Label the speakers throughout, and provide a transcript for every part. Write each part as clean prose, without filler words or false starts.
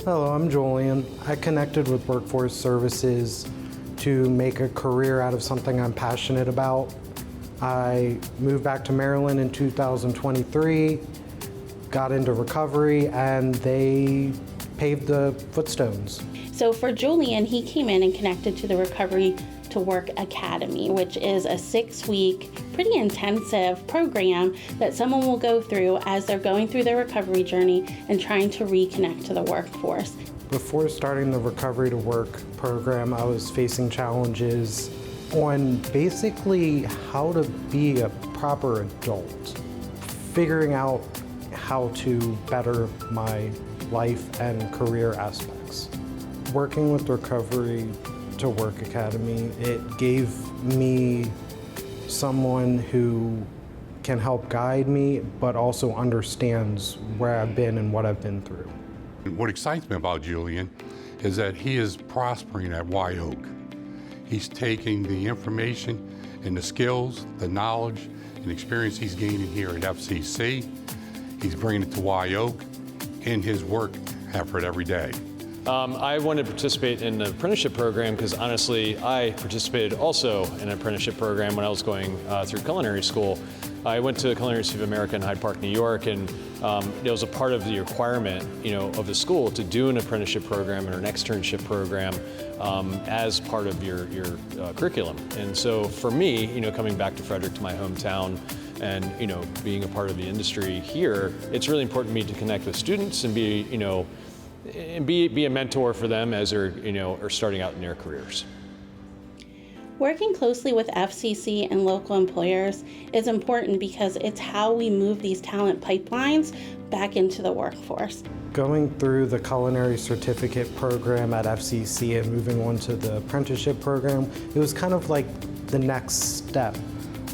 Speaker 1: Hello, I'm Julian. I connected with Workforce Services to make a career out of something I'm passionate about. I moved back to Maryland in 2023, got into recovery, and they paved the footstones.
Speaker 2: So for Julian, he came in and connected to the Recovery to Work Academy, which is a 6-week, pretty intensive program that someone will go through as they're going through their recovery journey and trying to reconnect to the workforce.
Speaker 1: Before starting the Recovery to Work program, I was facing challenges on basically how to be a proper adult, figuring out how to better my life and career aspects. Working with Recovery to Work Academy, it gave me someone who can help guide me, but also understands where I've been and what I've been through.
Speaker 3: What excites me about Julian is that he is prospering at Wyoke. He's taking the information and the skills, the knowledge and experience he's gaining here at FCC. He's bringing it to Wyoke in his work effort every day.
Speaker 4: I wanted to participate in the apprenticeship program because honestly, I participated also in an apprenticeship program when I was going through culinary school. I went to Culinary Institute of America in Hyde Park, New York, and it was a part of the requirement, of the school to do an apprenticeship program or an externship program as part of your curriculum. And so for me, coming back to Frederick, to my hometown, and being a part of the industry here, it's really important to me to connect with students and be a mentor for them as they're are starting out in their careers.
Speaker 2: Working closely with FCC and local employers is important because it's how we move these talent pipelines back into the workforce.
Speaker 1: Going through the culinary certificate program at FCC and moving on to the apprenticeship program, it was kind of like the next step.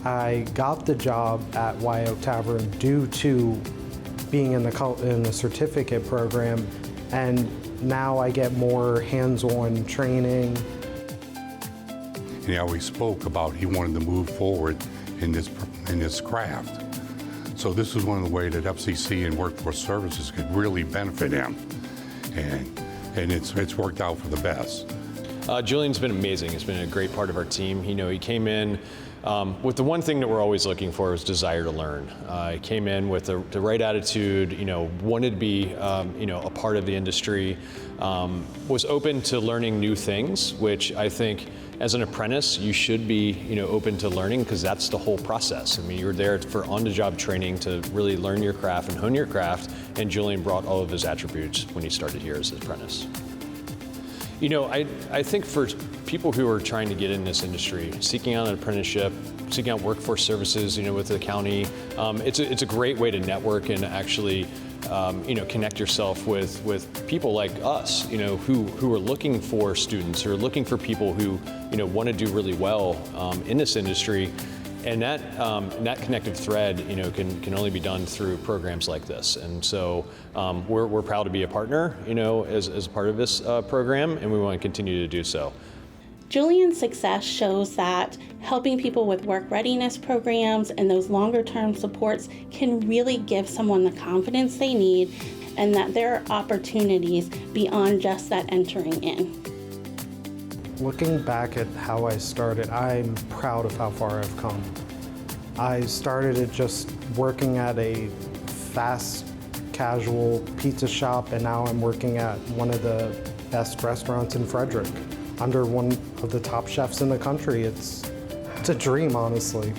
Speaker 1: I got the job at Wyoke Tavern due to being in the certificate program, and now I get more hands-on training.
Speaker 3: He always spoke about he wanted to move forward in this craft. So this is one of the ways that FCC and Workforce Services could really benefit him, and it's worked out for the best.
Speaker 4: Julian's been amazing. He's been a great part of our team. He came in with the one thing that we're always looking for was desire to learn. He came in with the right attitude, wanted to be, a part of the industry, was open to learning new things, which I think as an apprentice, you should be, open to learning because that's the whole process. I mean, you're there for on-the-job training to really learn your craft and hone your craft, and Julian brought all of his attributes when he started here as an apprentice. I think for people who are trying to get in this industry, seeking out an apprenticeship, seeking out workforce services, with the county, it's a great way to network and actually, connect yourself with people like us, who are looking for students, who are looking for people who, want to do really well in this industry. And that connective thread, can only be done through programs like this. And so we're proud to be a partner, as part of this program, and we want to continue to do so.
Speaker 2: Julian's success shows that helping people with work readiness programs and those longer-term supports can really give someone the confidence they need, and that there are opportunities beyond just that entering in.
Speaker 1: Looking back at how I started, I'm proud of how far I've come. I started at just working at a fast casual pizza shop, and now I'm working at one of the best restaurants in Frederick, under one of the top chefs in the country. It's a dream, honestly.